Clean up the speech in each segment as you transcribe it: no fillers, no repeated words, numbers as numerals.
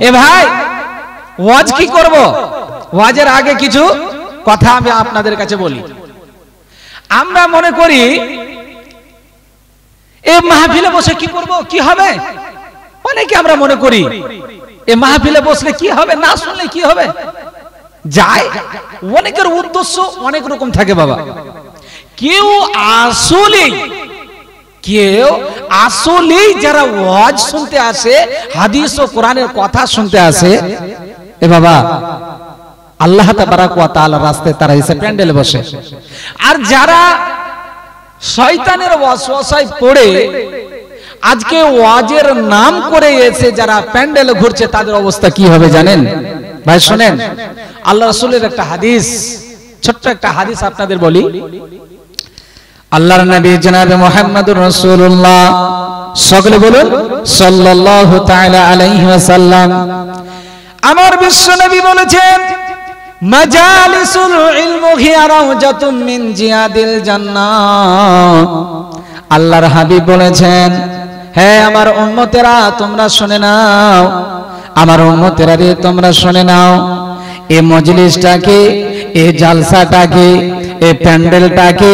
এ ভাই ওয়াজ কি করব, ওয়াজের আগে কিছু কথা আমি আপনাদের কাছে বলি। আমরা মনে করি এই মাহফিলে বসে কি করব, কি হবে, অনেকে আমরা মনে করি এই মাহফিলে বসলে কি হবে, না শুনলে কি হবে, যায়। অনেকের উদ্দেশ্য অনেক রকম থাকে বাবা। কেউ আসলেই যারা ওয়াজ শুনতে আসে, হাদিস ও কোরআনের কথা শুনতে আসে, এ বাবা আল্লাহ তাবারাক ওয়া তাআলার রাস্তায় তারা এসে প্যান্ডেলে বসে। আর যারা শয়তানের ওয়াসওয়াসায় পড়ে আজকে ওয়াজের নাম করে এসে যারা প্যান্ডেলে ঘুরছে, তাদের অবস্থা কি হবে জানেন ভাই? শুনেন, আল্লাহ রাসূলের একটা হাদিস, ছোট্ট একটা হাদিস আপনাদের বলি। আল্লাহর নবী জনাবে মুহাম্মদুর রাসূলুল্লাহ, সকলে বলুন সাল্লাল্লাহু তাআলা আলাইহি ওয়াসাল্লাম, আমার বিশ্ব নবী বলেছেন, মাজালিসুল ইলমি হিয়া রাওজাতুম মিন জিয়াদিল জান্নাহ। আল্লাহর হাবিব বলেছেন, হে আমার উম্মতেরা তোমরা শুনে নাও, আমার উম্মতেরা রে তোমরা শুনে নাও, এই মজলিসটাকে, এই জালসাটাকে, এই প্যান্ডেলটাকে,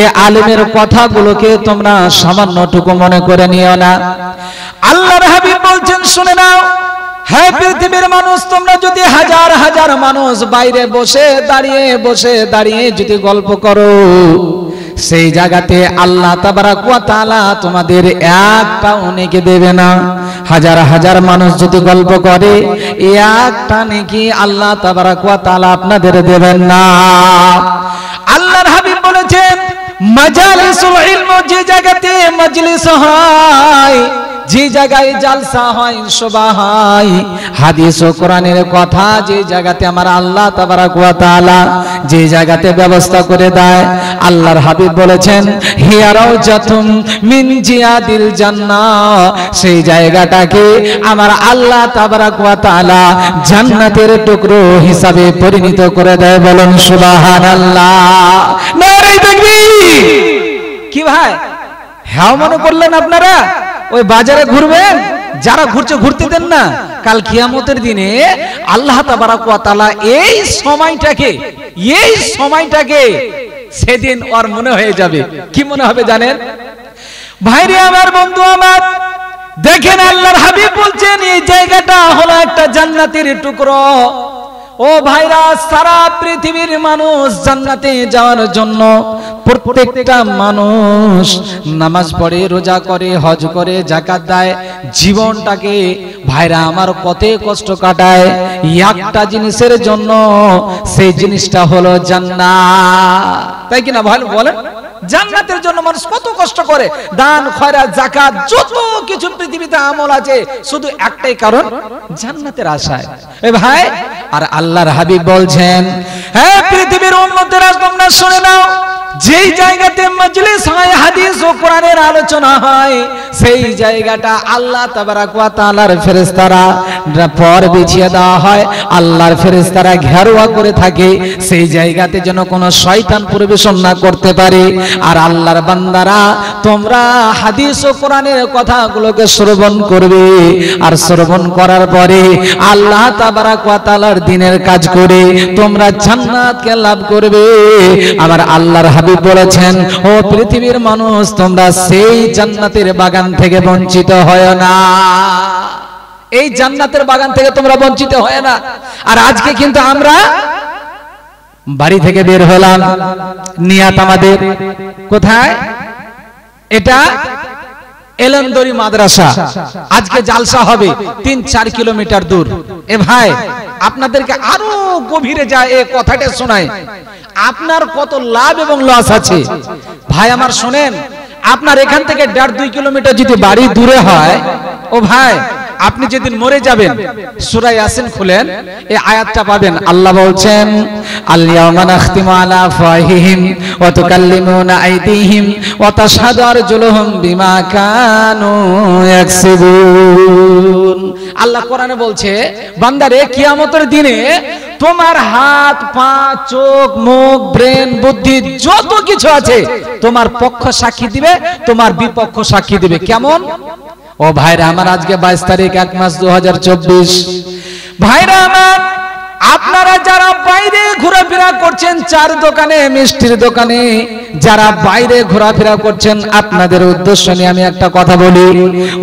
এই আলেমের কথাগুলোকে তোমরা সামান্যটুকু মনে করে নিও না। আল্লাহর হাবিব বলছেন, শুনে নাও, হে পৃথিবীর মানুষ, তোমরা যদি হাজার হাজার মানুষ বাইরে বসে দাঁড়িয়ে যদি গল্প করো, সেই জায়গাতে আল্লাহ তাবারাক ওয়া তাআলা তোমাদের একটা নেকি দেবে না। হাজার হাজার মানুষ যদি গল্প করে, একটা নেকি আল্লাহ তাবারাক ওয়া তাআলা আপনাদের দেবেন না। আল্লাহর হাবিব বলেছেন, মাজালিসুল ইলম, যে জায়গাতে মজলিস হয়, যে জায়গায় জালসা হয়, সভা হয়, হাদিস ও কোরআনের কথা যে জায়গাতে আমার আল্লাহ তাবারাক ওয়া তাআলা যে জায়গাতে ব্যবস্থা করে দেয়, আল্লাহর হাবিব বলেছেন, হিয়া রাওজাতুম মিন জিয়াদিল জান্নাহ, সেই জায়গাটাকে আমার আল্লাহ তাবারাক ওয়া তাআলা জান্নাতের টুকরো হিসাবে পরিণত করে দেয়। বলুন সুবহানাল্লাহ, নারে তাকবীর। কি ভাই, হ্যাঁ মনে করলেন আপনারা? ওই বাজারে ঘুরবেন, যারা ঘুরছে ঘুরতে দেন না। কাল কিয়ামতের দিনে আল্লাহ তাবারাক ওয়া তাআলা এই সময়টাকে সেদিন ওর মনে হয়ে যাবে। কি মনে হবে জানেন ভাইরে আমার, বন্ধু আমার, দেখেন আল্লাহর হাবিব বলছেন, এই জায়গাটা হলো একটা জান্নাতের টুকরো। ও ভাইরা, সারা পৃথিবীর মানুষ জান্নাতে যাওয়ার জন্য প্রত্যেকটা মানুষ নামাজ পড়ে, রোজা করে, হজ করে, যাকাত দেয়, জীবনটাকে ভাইরা আমার কত কষ্ট কাটায় একটা জিনিসের জন্য, সেই জিনিসটা হলো জান্নাত। তাই কিনা ভাই বলেন? জান্নাতের জন্য মানুষ কত কষ্ট করে, দান, খয়রাত, যাকাত, যত কিছু পৃথিবীতে আমল আছে, শুধু একটাই কারণ, জান্নাতের আশায়। এ ভাই, আর আল্লাহর হাবিব বলছেন, হে পৃথিবীর উম্মতেরা তোমরা শুনে নাও, যেই জায়গাতে মজলিস হয়, হাদিস ও কোরআনের আলোচনা হয়, সেই জায়গাটা আল্লাহ তাবারাক ওয়া তাআলার ফেরেশতারা পর বিছিয়ে দেওয়া হয়, আল্লাহর ফেরেশতারা ঘেরোয়া করে থাকে, সেই জায়গাতে যেন কোনো শয়তান প্রবেশ না করতে পারে। আর আল্লাহর বান্দারা তোমরা হাদিস ও কোরআনের কথাগুলোকে শ্রবণ করবে, আর শ্রবণ করার পরে আল্লাহ তাবারাক ওয়া তাআলার দ্বীনের কাজ করে তোমরা জান্নাতকে লাভ করবে। আমার আল্লাহর হাবিব বলেছেন, ও পৃথিবীর মানুষ, তোমরা সেই জান্নাতের বাগান থেকে বঞ্চিত হয় না, এই জান্নাতের বাগান থেকে তোমরা বঞ্চিত হয় না। আর আজকে কিন্তু আমরা বাড়ি থেকে বের হলাম, নিয়াত আমাদের কোথায়? এটা এলন্দরি মাদ্রাসা, আজকে জালসা হবে ৩-৪ কিলোমিটার দূর। এ ভাই, আপনাদেরকে আরো গভীরে যায় এই কথাটা শোনায়, আপনার কত লাভ এবং লস আছে। ভাই আমার শোনেন, আপনার এখান থেকে ১.৫-২ কিলোমিটার যদি বাড়ি দূরে হয়, ও ভাই, আপনি যেদিন মরে যাবেন, সূরা ইয়াসিন খুলেন, এই আয়াতটা পাবেন। আল্লাহ বলছেন, আল ইয়াওমা নাখতিমু আলা আফওয়াহিহিম ওয়া তুকাল্লিমুনা আইদিহিম ওয়া তাশহাদু আরজুলুহুম বিমা কানু ইয়াকসিবুন। আল্লাহ কোরআনে বলছে, বান্দারে, কিয়ামতের দিনে তোমার হাত, পা, চোখ, মুখ, ব্রেন, বুদ্ধি যত কিছু আছে, তোমার পক্ষ সাক্ষী দিবে, তোমার বিপক্ষ সাক্ষী দিবে। কেমন? ও ভাইরা আমার, আজকে 22 তারিখ 1 মাস 2024। ভাইরা আমার, আপনারা যারা বাইরে ঘোরাফেরা করছেন, চার দোকানে, মিষ্টির দোকানে যারা বাইরে ঘোরাফেরা করছেন, আপনাদের উদ্দেশ্য নিয়ে আমি একটা কথা বলি।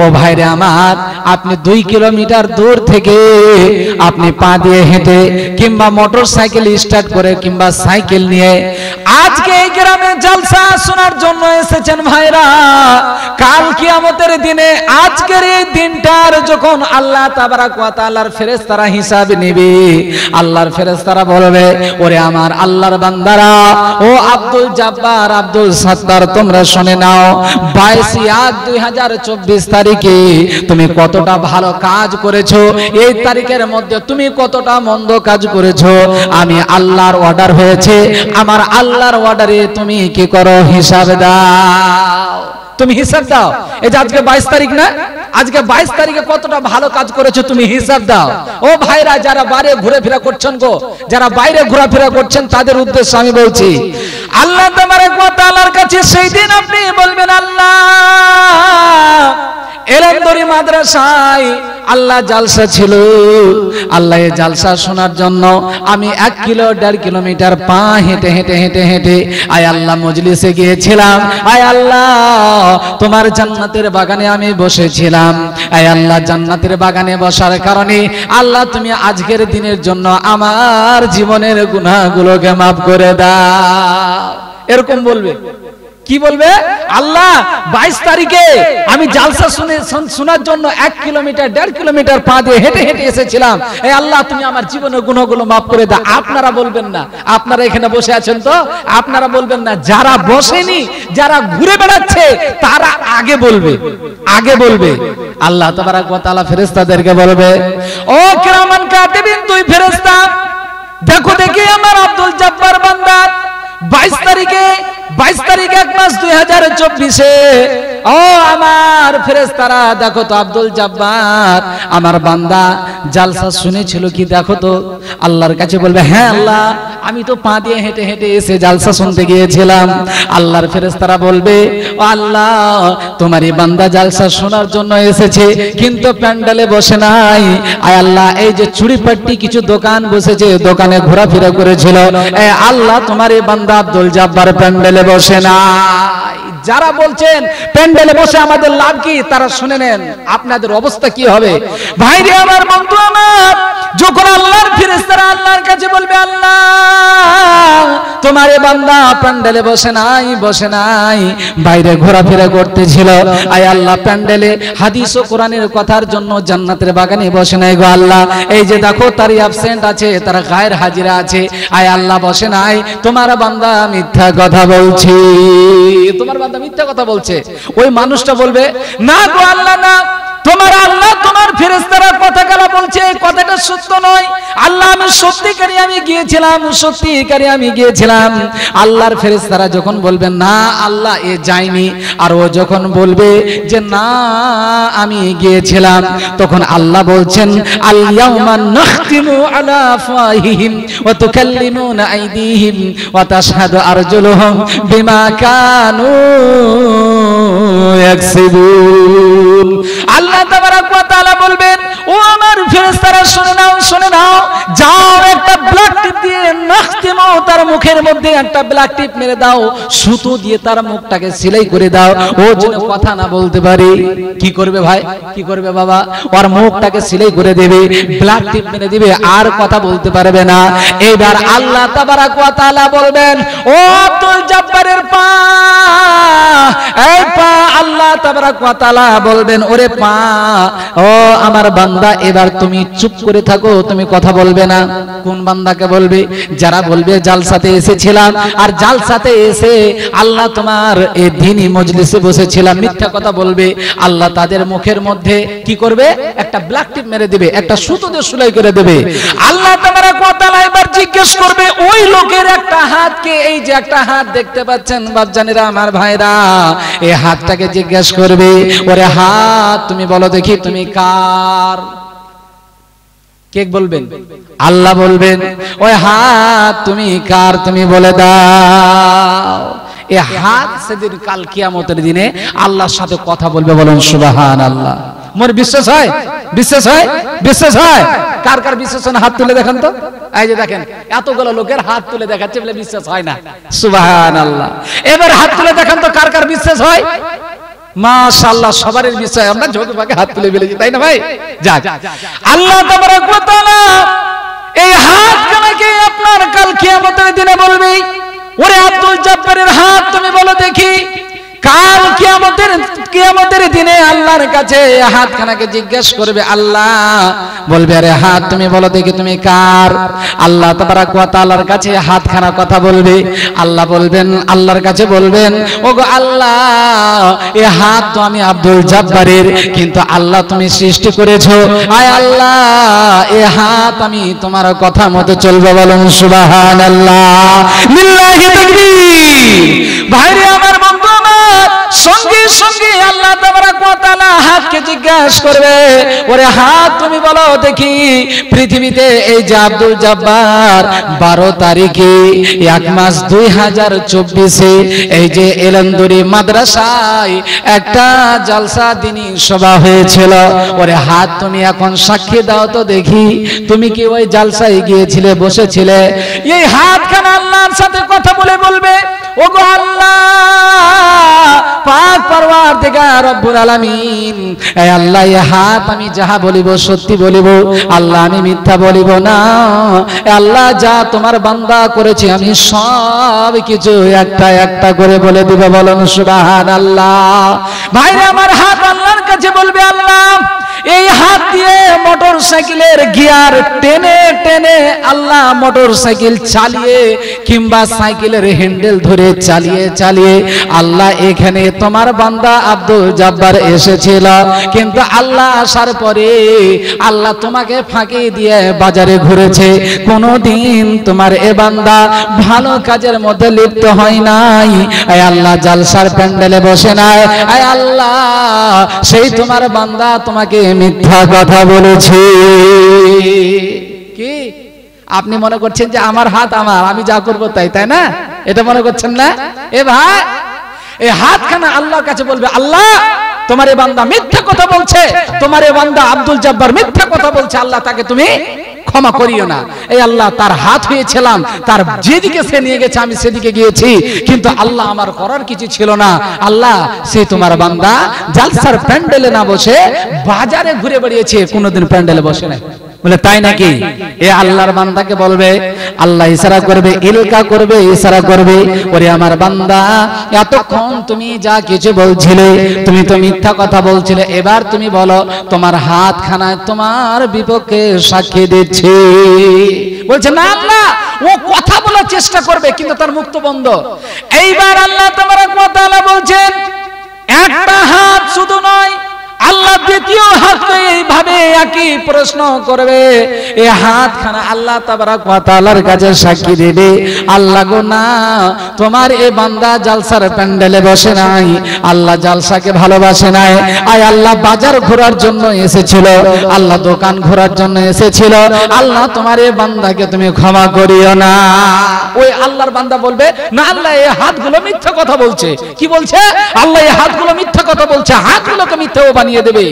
ও ভাইরা আমার, আপনি 2 কিলোমিটার দূর থেকে আপনি পা দিয়ে হেঁটে কিংবা মোটর সাইকেল স্টার্ট করে কিংবা সাইকেল নিয়ে আজকে এই গ্রামে জলসা শোনার জন্য এসেছেন। ভাইরা, কাল কিয়ামতের দিনে আজকের এই দিনটার যখন আল্লাহ তাবারাক ওয়া তাআলার ফেরেশতারা হিসাব নেবে, আল্লাহর ফেরেশতারা বলবে, ওরে আমার আল্লাহর বান্দারা, ও আব্দুল জব্বার, আব্দুল সত্তার, তোমরা শুনে নাও, 22/1/2024 তারিখে তুমি কতটা ভালো কাজ করেছো, এই তারিখের মধ্যে তুমি কতটা মন্দ কাজ করেছো। আমি আল্লাহর অর্ডার হয়েছে, আমার আল্লাহর অর্ডারে তুমি কি করো, হিসাব দাও, তুমি হিসাব দাও। এই যে আজকে 22 তারিখ না, আজকে 22 তারিখে কতটা ভালো কাজ করেছো তুমি হিসাব দাও। ও ভাইরা, যারা বাইরে ঘোরাফেরা করছেন গো, যারা বাইরে ঘোরাফেরা করছেন, তাদের উদ্দেশ্যে আমি বলছি, আল্লাহ তাবারাক ওয়া তাআলার কাছে সেই দিন আপনি বলবেন, আল্লাহ, এলেমদরি মাদ্রাসায় আল্লাহ জালসা ছিল, আল্লাহ এই জালসা শোনার জন্য আমি 1-1.5 কিলোমিটার পা হেঁটে হেঁটে হেঁটে হেঁটে আয় আল্লাহ মজলিসে গিয়েছিলাম। আয় আল্লাহ, তোমার জান্নাতের বাগানে আমি বসেছিলাম। আয় আল্লাহ, জান্নাতের বাগানে বসার কারণে আল্লাহ তুমি আজকের দিনের জন্য আমার জীবনের গুনাহগুলোকে মাফ করে দাও। এরকম বলবে। কি বলবে? আল্লাহ, 22 তারিখে আমি জালসা শোনার জন্য 1-1.5 কিলোমিটার পা দিয়ে হেঁটে হেঁটে এসেছিলাম। এই আল্লাহ, তুমি আমার জীবনের গুনাহগুলো মাফ করে দাও। আপনারা বলবেন না, আপনারা এখানে বসে আছেন তো, আপনারা বলবেন না, যারা বসেনি, যারা ঘুরে বেড়াচ্ছে, তারা আগে বলবে, আগে বলবে। আল্লাহ তাবারাক ওয়া তাআলা ফেরেশতাদেরকে বলবে, ও কিরামান কাতিবিন, তুই ফেরেশতা, দেখো দেখি আমার আব্দুল জব্বার বান্দা 22 তারিখে 1 মাস 2024-এ, ও আমার ফেরেশতারা, দেখো তো আব্দুল জব্বার আমার বান্দা জালসা শুনেছিল কি, দেখো তো। আল্লাহর কাছে বলবে, হ্যাঁ আল্লাহ, আমি তো পা দিয়ে হেঁটে হেঁটে এসে জালসা শুনতে গিয়েছিলাম। আল্লাহর ফেরেশতারা বলবে, ও আল্লাহ, তোমার এই বান্দা জালসা শোনার জন্য এসেছে, কিন্তু প্যান্ডেলে বসে নাই। আয় আল্লাহ, এই যে চুড়িপাট্টি কিছু দোকান বসেছে, দোকানে ঘোরাফেরা করেছিল, এ আল্লাহ, তোমার এই বান্দা আব্দুল জব্বার প্যান্ডেলে বসে নাই। যারা বলছেন প্যান্ডেলে বসে আমাদের লাভ কি, তারা শুনে নেন আপনাদের অবস্থা কি হবে। ভাইরে আমার, বন্ধু আমার, যখন আল্লাহর ফেরেশতারা আল্লাহর কাছে বলবে, আল্লাহ, তোমার এই বান্দা প্যান্ডেলে বসে নাই, বসে নাই, বাইরে ঘোরাফেরা করতেছিল। আয় আল্লাহ, প্যান্ডেলে হাদিস ও কোরআনের কথার জন্য জান্নাতের বাগানে বসে নাই গো আল্লাহ। এই যে দেখো, তারই অ্যাবসেন্ট আছে, তার গায়ের হাজিরা আছে। আয় আল্লাহ, বসে নাই, তোমার বান্দা মিথ্যা কথা বলছে, তোমার বান্দা মিথ্যা কথা বলছে। ওই মানুষটা বলবে, না গো আল্লাহ, না, তোমার আল্লাহ, তোমার ফেরেশতারা কথা গলা বলছে, কথাটা সত্য নয়। আল্লাহ, আমি সত্যিকারী আমি গিয়েছিলাম, সত্যিকারী আমি গিয়েছিলাম। আল্লাহর ফেরেশতারা যখন বলবেন, না আল্লাহ, এ যায়নি, আর ও যখন বলবে যে না আমি গিয়েছিলাম, তখন আল্লাহ বলছেন, আল ইয়াউমা নাখতিমু আলা আফওয়াহিহিম ওয়া তুকাল্লিমুনা আইদিহিম ওয়া তাশহাদু আরজুলুহুম বিমা কানু ইয়াকসিবুন। আল্লাহ তাবারাক ওয়া তাআলা বলবেন, ও আমার ফেরেশতারা, শুনে নাও, শুনে নাও, যাও একটা ব্ল্যাক টিপ দিয়ে নাখতিমু, তার মুখের মধ্যে একটা ব্ল্যাক টিপ মেরে দাও, সুতো দিয়ে তার মুখটাকে সেলাই করে দাও, ও যেন কথা না বলতে পারে। কি করবে ভাই, কি করবে বাবা? ওর মুখটাকে সেলাই করে দেবে, ব্ল্যাক টিপ মেরে দিবে, আর কথা বলতে পারবে না। এবার আল্লাহ তাবারাক ওয়া তাআলা বলবেন, ও আব্দুল জব্বারের পা, এই পা, আল্লাহ তাবারাক ওয়া তাআলা বলবেন, ওরে পা, ও আমার বান্দা, এবার তুমি চুপ করে থাকো, তুমি কথা বলবে না। কোন বান্দাকে বলবে? যারা বলবে জালসাতে এসেছিলাম, আর জালসাতে এসে আল্লাহ তোমার এই দ্বীনি মজলিসে বসেছিলাম, মিথ্যা কথা বলবে। আল্লাহ তাদের মুখের মধ্যে কি করবে? একটা ব্ল্যাক টিপ মেরে দিবে, একটা সুতো দিয়ে সেলাই করে দেবে। আল্লাহ তাবারাক ওয়া তাআলা এবার জিজ্ঞেস করবে ওই লোকের একটা হাতকে, এই যে একটা হাত দেখতে পাচ্ছেন বাপজানেরা, আমার ভাইরা, এই হাতটাকে জিজ্ঞেস করবে, ওরে হাত, তুমি বলো দেখি তুমি কার? কে বলবেন? আল্লাহ বলবেন, ওই হাত তুমি কার, তুমি বলে দাও। এই হাত সেদিন কাল কিয়ামতের দিনে আল্লাহর সাথে কথা বলবে, বলুন সুবহানাল্লাহ। মোর বিশ্বাস হয়? বিশ্বাস হয়? বিশ্বাস হয়? কার কার বিশ্বাস হয় হাত তুলে দেখান তো। এই যে দেখেন এতগুলো লোকের হাত তুলে দেখাচ্ছে বলে বিশ্বাস হয় না। সুবহানাল্লাহ। এবার হাত তুলে দেখান তো কার কার বিশ্বাস হয়? মাশাআল্লাহ, সবারই বিশ্বাস। আমরা ঝোঁকে পাকে হাত তুলে ফেলেছি, তাই না ভাই? যাক, আল্লাহ তাবারাক ওয়া তাআলা এই হাত কানাকে আপনার কাল কিয়ামতের দিনে বলবে, ওরে আব্দুল জব্বারের হাত তুমি বলো দেখি। কাল কিয়ামতের দিনে আল্লাহর কাছে হাতখানাকে জিজ্ঞেস করবে, আল্লাহ বলবে আরে হাত তুমি বলো দেখি তুমি কার। আল্লাহ তাবারাক ওয়া তাআলার কাছে হাতখানা কথা বলবে। আল্লাহ বলবেন, আল্লাহর কাছে বলবেন, ওগো আল্লাহ এই হাত তো আমি আব্দুল জব্বারের, কিন্তু আল্লাহ তুমি সৃষ্টি করেছো, আয় আল্লাহ এই হাত আমি তোমার কথা মতো চলবে, বলুন সুবহানাল্লাহ। লিল্লাহি তাকবীর। ভাইরে আমার বন্ধু আমার, সঙ্গে সঙ্গে আল্লাহ তাবারাক ওয়া তাআলা হাতকে জিজ্ঞাসা করবে, ওরে হাত তুমি বলো দেখি পৃথিবীতে এই যে আব্দুল জব্বার 12 তারিখে 1 মাস 2024 এই যে এলন্দুরি মাদ্রাসায় একটা জলসা দিনী সভা হয়েছিল, ওরে হাত তুমি এখন সাক্ষী দাও তো দেখি তুমি কি ওই জলসায় গিয়েছিলে, বসেছিলে? এই হাতখানা আল্লাহর সাথে কথা বলে বলবে, ওগো আল্লাহ পাক পরওয়ারদিগার রব্বুল আলামিন, এই আল্লাহ এই হাত আমি যাহা বলিব সত্যি বলিব, আল্লাহ আমি মিথ্যা বলিব না। আল্লাহ যা তোমার বান্দা করেছে আমি সব কিছু একটা একটা করে বলে দিব, বলুন সুবহানাল্লাহ। ভাইরা আমার হাত আল্লাহর কাছে বলবে, আল্লাহ এই হাত দিয়ে মোটর সাইকেলের গিয়ার টেনে টেনে আল্লাহ মোটর সাইকেল চালিয়ে কিংবা সাইকেলের হ্যান্ডেল ধরে চালিয়ে চালিয়ে আল্লাহ এখানে তোমার বান্দা আব্দুল জব্বার এসেছিল, কিন্তু আল্লাহ আসার পরে আল্লাহ তোমাকে ফাঁকি দিয়ে বাজারে ঘুরেছে, কোনোদিন তোমার এ বান্দা ভালো কাজের মধ্যে লিপ্ত হয় নাই। আয় আল্লাহ জালসার প্যান্ডেলে বসে নাই, আয় আল্লাহ সেই তোমার বান্দা তোমাকে মিথ্যা কথা বলেছে। কি আপনি মনে করছেন যে আমার হাত আমার, আমি যা করবো তাই, তাই না? এটা মনে করছেন না? এ ভাই এই হাতখানা আল্লাহর কাছে বলবে, আল্লাহ তোমার এই বান্দা মিথ্যা কথা বলছে, তোমার এই বান্দা আব্দুল জব্বার মিথ্যা কথা বলছে, আল্লাহ তাকে তুমি ক্ষমা করিও না। এই আল্লাহ তার হাত হয়েছিলাম, তার যেদিকে সে নিয়ে গেছে আমি সেদিকে গিয়েছি, কিন্তু আল্লাহ আমার করার কিছু ছিল না। আল্লাহ সে তোমার বান্দা জালসার প্যান্ডেলে না বসে বাজারে ঘুরে বেড়িয়েছে, কোনোদিন প্যান্ডেলে বসে নাই। বলে তাই নাকি? এ আল্লাহর বান্দাকে বলবে, আল্লাহ ইশারা করবে, ইলকা করবে, ইশারা করবে, ওরে আমার বান্দা এতক্ষণ তুমি যা কিছু বলছিলে তুমি তো মিথ্যা কথা বলছিলে, এবার তুমি বলো তোমার হাতখানায় তোমার বিপক্ষে সাক্ষী দিচ্ছি। বলছে না আল্লাহ ও কথা বলার চেষ্টা করবে কিন্তু তার মুখ তো বন্ধ। এইবার আল্লাহ তাবারাক ওয়া তাআলা বলছেন একটা হাত শুধু নয়, আল্লাহ দ্বিতীয় হাতকে এইভাবে একই প্রশ্ন করবে। এই হাতখানা আল্লাহ তাবারাক ওয়া তাআলার কাছে সাক্ষী দেবে, আল্লাহ গো না তোমার এই বান্দা জালসার প্যান্ডেলে বসে নাই, আল্লাহ জালসাকে ভালোবাসে নাই, আয় আল্লাহ বাজার ঘোরার জন্য এসেছিল, আল্লাহ দোকান ঘোরার জন্য এসেছিল, আল্লাহ তোমার এই বান্দাকে তুমি ক্ষমা করিও না। ওই আল্লাহর বান্দা বলবে না আল্লাহ এই হাতগুলো মিথ্যা কথা বলছে। কি বলছে? আল্লাহ এই হাতগুলো মিথ্যা কথা বলছে, হাতগুলোকে মিথ্যাও বানিয়ে দেবে।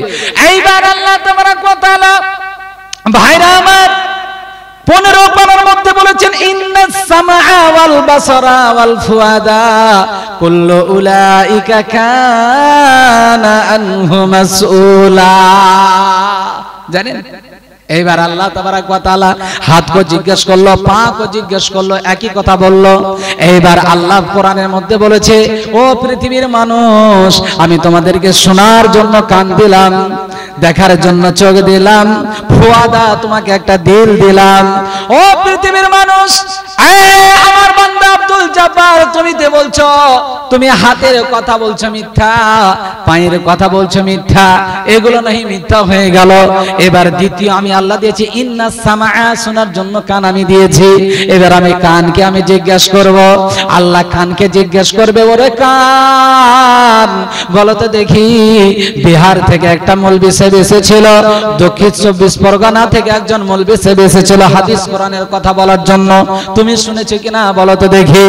এইবার আল্লাহ তাবারাক ওয়া তাআলা ভাইরা আমার 15 পারার মধ্যে বলেছেন ইন্নাস সামআ ওয়াল বাসারা ওয়াল ফুআদা কুল্লু উলাইকা কানা আনহু মাসউলা। জানেন এইবার আল্লাহ তাবারাক ওয়া তাআলা হাতকে জিজ্ঞেস করলো, পাকে জিজ্ঞেস করলো, একই কথা বললো। এইবার আল্লাহ কোরআনের মধ্যে বলেছে, ও পৃথিবীর মানুষ আমি তোমাদেরকে শোনার জন্য কান দিলাম, দেখার জন্য চোখ দিলাম, ফুয়াদা তোমাকে একটা দিল দিলাম। ও পৃথিবীর মানুষ আমার বান্দা আব্দুল জব্বার তুমি তে বলছো তুমি হাতের কথা বলছো মিথ্যা, পায়ের কথা বলছো মিথ্যা, এগুলো নাহি মিথ্যা হয়ে গেল। এবার দ্বিতীয় আমি আল্লাহ দিয়েছি ইন্নাস সামআ শোনার জন্য কান আমি দিয়েছি, এবার আমি কানকে আমি জিজ্ঞেস করব। আল্লাহ কানকে জিজ্ঞেস করবে, ওরে কান বলো তো দেখি বিহার থেকে একটা মৌলবি সাহেব এসেছিল, দক্ষিণ 24 পরগনা থেকে একজন মৌলবি সাহেব এসেছিল হাদিস কোরআনের কথা বলার জন্য, তুমি শুনেছো কিনা বলো তো দেখি।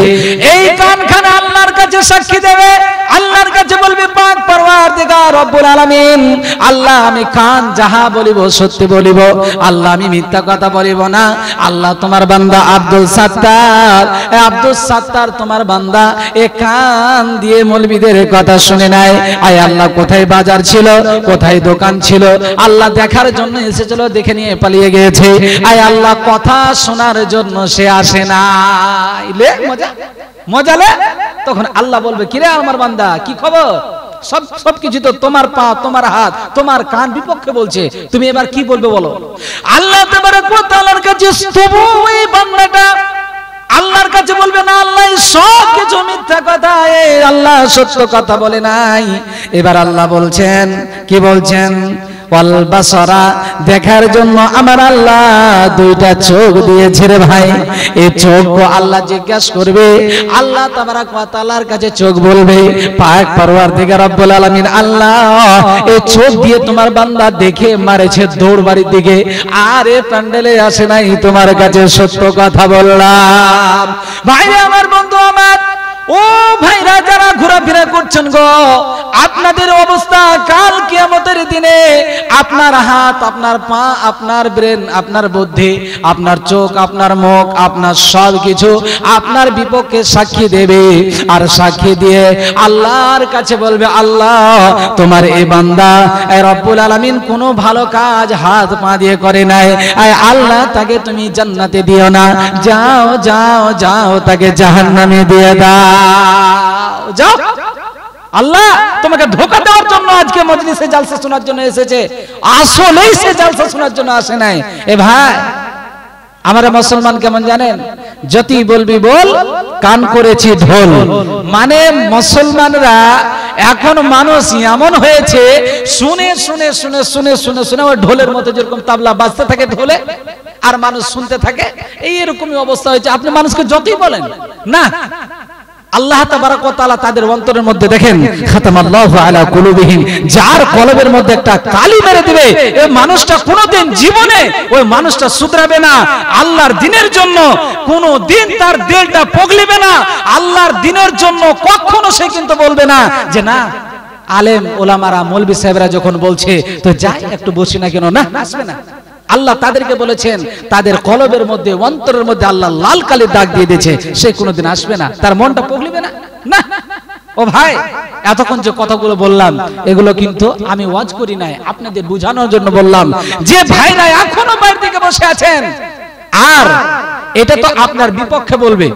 এই কানখানা আল্লাহ আল্লাহর কাছে সাক্ষী দেবে, আল্লাহর কাছে বলবে পাক পরওয়ারদিগার রব্বুল আলামিন, আল্লাহ আমি কান যাহা বলিব সত্যি বলিব, আল্লাহ আমি মিথ্যা কথা বলিব না। আল্লাহ তোমার বান্দা আব্দুল সাত্তার, আব্দুল সাত্তার তোমার বান্দা এ কান দিয়ে মৌলবীদের কথা শুনে নাই। আয় আল্লাহ কোথায় বাজার ছিল, কোথায় দোকান ছিল, আল্লাহ দেখার জন্য এসেছিল, দেখে নিয়ে পালিয়ে গিয়েছে। আয় আল্লাহ কথা শোনার জন্য সে আসে না। মজা মজা লে তখন আল্লাহ বলবে কিরে আমার বান্দা কি খবর, সবকিছু তো তোমার পা তোমার হাত তোমার কান বিপক্ষে বলছে, তুমি এবার কি বলবে বলো। আল্লাহ তাবারক ওয়া তাআলার কাছে তবু এই বান্দাটা আল্লাহর কাছে বলবে না আল্লাহ সব কিছু মিথ্যা কথা, আল্লাহ সত্য কথা বলে নাই। এবার আল্লাহ বলছেন কি বলছেন, ওয়াল বাসারা দেখার জন্য আমার আল্লাহ দুইটা চোখ দিয়েছে রে ভাই। এই চোখ আল্লাহ জিজ্ঞাসা করবে, আল্লাহ তাবারক ওয়া তাআলার কাছে চোখ বলবে পাক পরওয়ারদিগার রব্বুল আলামিন আল্লাহ এই চোখ দিয়ে তোমার বান্দা দেখে মারেছে দৌড় বাড়ির দিকে, আর এ প্যান্ডেলে আসে নাই তোমার কাছে সত্য কথা বললাম। ভাইরা আমার বন্ধু আমার, ও ভাইরা যারা ঘোরাফেরা করছেন গো, আপনাদের অবস্থা কাল কিয়ামতের দিনে আপনার হাত আপনার পা আপনার ব্রেন আপনার বুদ্ধি আপনার চোখ আপনার মুখ আপনার সব কিছু আপনার বিপক্ষে সাক্ষী দেবে। আর সাক্ষী দিয়ে আল্লাহর কাছে বলবে আল্লাহ তোমার এই বান্দা রব্বুল আলামিন কোনো ভালো কাজ হাত পা দিয়ে করে নাই, আল্লাহ তাকে তুমি জান্নাতে দিও না, যাও যাও যাও তাকে জাহান্নামে দিয়ে দাও। যাও, আল্লাহ তোমাকে ধোঁকা দেওয়ার জন্য আজকে মজলিসে জালসা শোনার জন্য এসেছে, আসলেই সে জালসা শোনার জন্য আসে নাই। এ ভাই আমরা মুসলমান কেমন জানেন, যতি বলবি বল কান করেছি ঢোল। মানে মুসলমানরা এখন মানুষ এমন হয়েছে শুনে শুনে শুনে শুনে শুনে শুনে ওই ঢোলের মতো যেরকম তাবলা বাজতে থাকে ঢোলে আর মানুষ শুনতে থাকে, এইরকমই অবস্থা হয়েছে। আপনি মানুষকে যতই বলেন না, আল্লাহ তাবারক ওয়া তাআলা তাদের অন্তরের মধ্যে দেখেন খাতামাল্লাহু আলা কুলুবিহিম, যার কলবের মধ্যে একটা কালি মেরে দিবে এই মানুষটা কোনোদিন জীবনে ওই মানুষটা শুধরাবে না। আল্লাহর দ্বীনের জন্য কোনো দিন তার দিলটা পগলিবে না, আল্লাহর দ্বীনের জন্য কখনো সে কিন্তু বলবে না যে না আলেম ওলামারা মৌলভী সাহেবরা যখন বলছে তো যাই একটু বসি না কেন, না আসবে না। আল্লাহ তাদেরকে বলেছেন তাদের কলবের মধ্যে অন্তরের মধ্যে আল্লাহ লাল কালির দাগ দিয়ে দিয়েছে, সে কোনোদিন আসবে না, তার মনটা পগলিবে না। না ও ভাই, এতক্ষণ যে কথাগুলো বললাম এগুলো কিন্তু আমি ওয়াজ করি নাই, আপনাদের বোঝানোর জন্য বললাম যে ভাইরা এখনো বাইরে থেকে বসে আছেন আর এটা তো আপনার বিপক্ষে বলবে।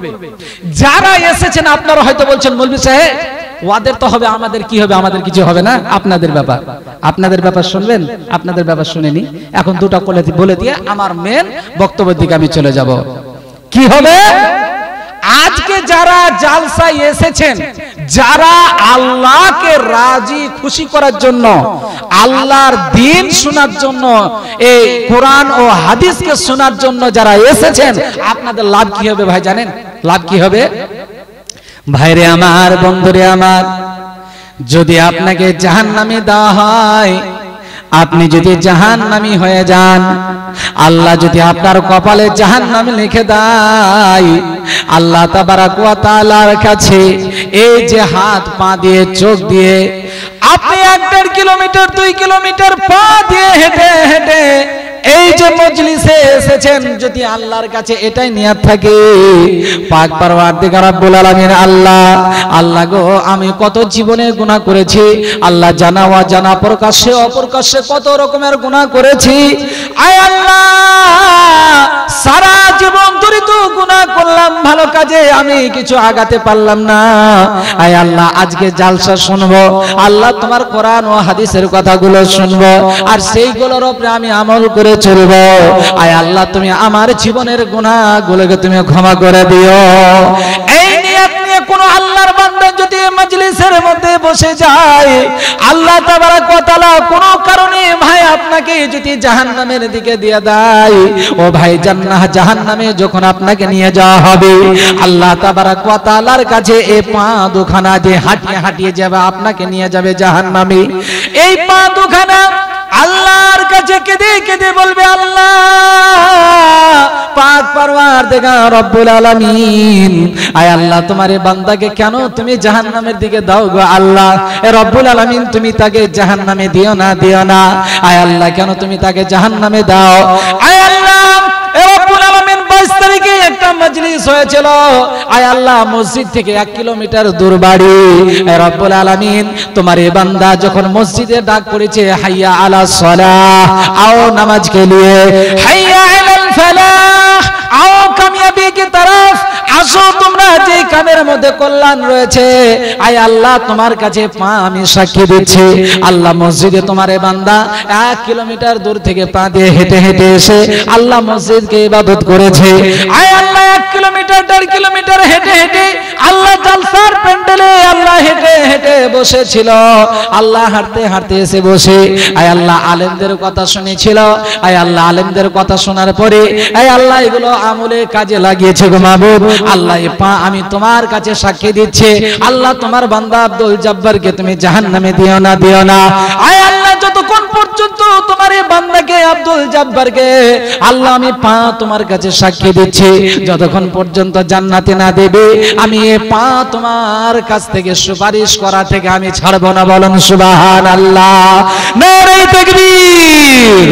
যারা এসেছেন আপনারা হয়তো বলছেন মৌলভী সাহেব ওয়াদের তো হবে, আমাদের কি হবে, আমাদের কিছু হবে না, আপনাদের ব্যাপার, আপনাদের ব্যাপার শুনবেন, আপনাদের ব্যাপার শুনেনি। এখন দুটা বলে দিয়ে আমার মেন বক্তব্যের দিকে আমি চলে যাব। কি হবে, আজকে যারা জালসায় এসেছেন, যারা আল্লাহকে রাজি খুশি করার জন্য আল্লাহর দ্বীন শোনার জন্য এই কোরআন ও হাদিসকে শোনার জন্য যারা এসেছেন, আপনাদের লাভ কি হবে ভাই জানেন? লাভ কি হবে ভাইরে আমার, বন্ধুরে আমার, যদি আপনাকে জাহান্নামে দেওয়া হয়, আপনি যদি জাহান্নামী হয়ে যান, আল্লাহ যদি আপনার কপালে জাহান্নাম লিখে দেয়, আল্লাহ তাবারক ওয়া তাআলার কাছে এই যে হাত পা দিয়ে চোখ দিয়ে আপনি 1.5 কিলোমিটার 2 কিলোমিটার পা দিয়ে হেঁটে হেঁটে এই যে মজলিসে এসেছেন, যদি আল্লাহর কাছে এটাই নিয়ত থাকে পাক পরওয়ারদিগার রব্বুল আলামিন আল্লাহ আল্লাহ গো আমি কত জীবনে গুনাহ করেছি, আল্লাহ জানা ওয়া জানা প্রকাশ্যে অপ্রকাশ্যে কত রকমের গুনাহ করেছি, আয় আল্লাহ সারা জীবন ধরে তো গুনাহ করলাম, ভালো কাজে আমি কিছু আগাতে পারলাম না। আয় আল্লাহ আজকে জালসা শুনবো, আল্লাহ তোমার কোরআন ও হাদিসের কথাগুলো শুনবো আর সেইগুলোর উপরে আমি আমল করে চলবো। আয় আল্লাহ তুমি আমার জীবনের গুনাহগুলোকে তুমি ক্ষমা করে দিও। এই নিয়ত নিয়ে কোন আল্লাহর বান্দা যদি মজলিসের মধ্যে বসে যায়, আল্লাহ তাবারক ওয়া তাআলা কোন কারণে ভাই আপনাকে যদি জাহান্নামের দিকে দিয়ে দেয়, ও ভাই জাহান্নামে যখন আপনাকে নিয়ে যাওয়া হবে, আল্লাহ তাবারক ওয়া তাআলার কাছে এই পা দুখানা যে হাঁটিয়ে হাঁটিয়ে যাবে আপনাকে নিয়ে যাবে জাহান্নামে, এই পা দুখানা আল্লাহর কাছে কেঁদে কেঁদে বলবে আল্লাহ পাক পরওয়ারদিগার দেগা রব্বুল আলামিন, আয় আল্লাহ তোমার এই বান্দাকে কেন তুমি জাহান্নামের দিকে দাও গো আল্লাহ, এ রব্বুল আলামিন তুমি তাকে জাহান্নামে দিও না, দিও না, আয় আল্লাহ কেন তুমি তাকে জাহান্নামে দাও। আয় আল্লাহ এ রব্বুল আলামিন 22 তারিখে একটা মজলিস হয়েছিল, আয় আল্লাহ মসজিদ থেকে 1 কিলোমিটার দূর বাড়ি। এ রব্বুল আলামিন তোমার এই বান্দা যখন মসজিদে ডাক পড়েছে, হাইয়া আলাস সালাহ, आओ নামাজ কে লিয়ে, হাইয়া আলাল ফালাহ, आओ কামিয়াবি কি তরফ, আসো তোমরা যে কামের মধ্যে কল্যাণ রয়েছে। আয় আল্লাহ তোমার কাছে পা আমি সাক্ষী দিচ্ছি, আল্লাহ মসজিদে তোমার এই বান্দা 1 কিলোমিটার দূর থেকে পা দিয়ে হেঁটে হেঁটে এসে আল্লাহ মসজিদকে ইবাদত করেছে। আয় আল্লাহ 1 কিলোমিটার 1.5 কিলোমিটার হেঁটে হেঁটে আল্লাহ জালসার প্যান্ডেলে আল্লাহ হেঁটে হেঁটে বসেছিল, আল্লাহ হাঁটতে হাঁটতে এসে বসে আয় আল্লাহ আলেমদের কথা শুনেছিল। আয় আল্লাহ আলেমদের কথা শোনার পরে আয় আল্লাহ এগুলো আমলে কাজে লাগিয়েছে গো মাবুদ। আল্লাহ এই পা আমি তোমার কাছে সাক্ষী দিচ্ছি, আল্লাহ তোমার বান্দা আব্দুল জব্বারকে তুমি জাহান্নামে দিও না, দিও না। আয় আল্লাহ যতক্ষণ পর্যন্ত তোমার এই বান্দাকে আব্দুল জব্বারকে আল্লাহ আমি পা তোমার কাছে সাক্ষী দিচ্ছি, যতক্ষণ পর্যন্ত জান্নাতে না দেবে আমি এই পা তোমার কাছ থেকে সুপারিশ করা থেকে আমি ছাড়বো না। বলুন সুবহানাল্লাহ, নারে তাকবীর।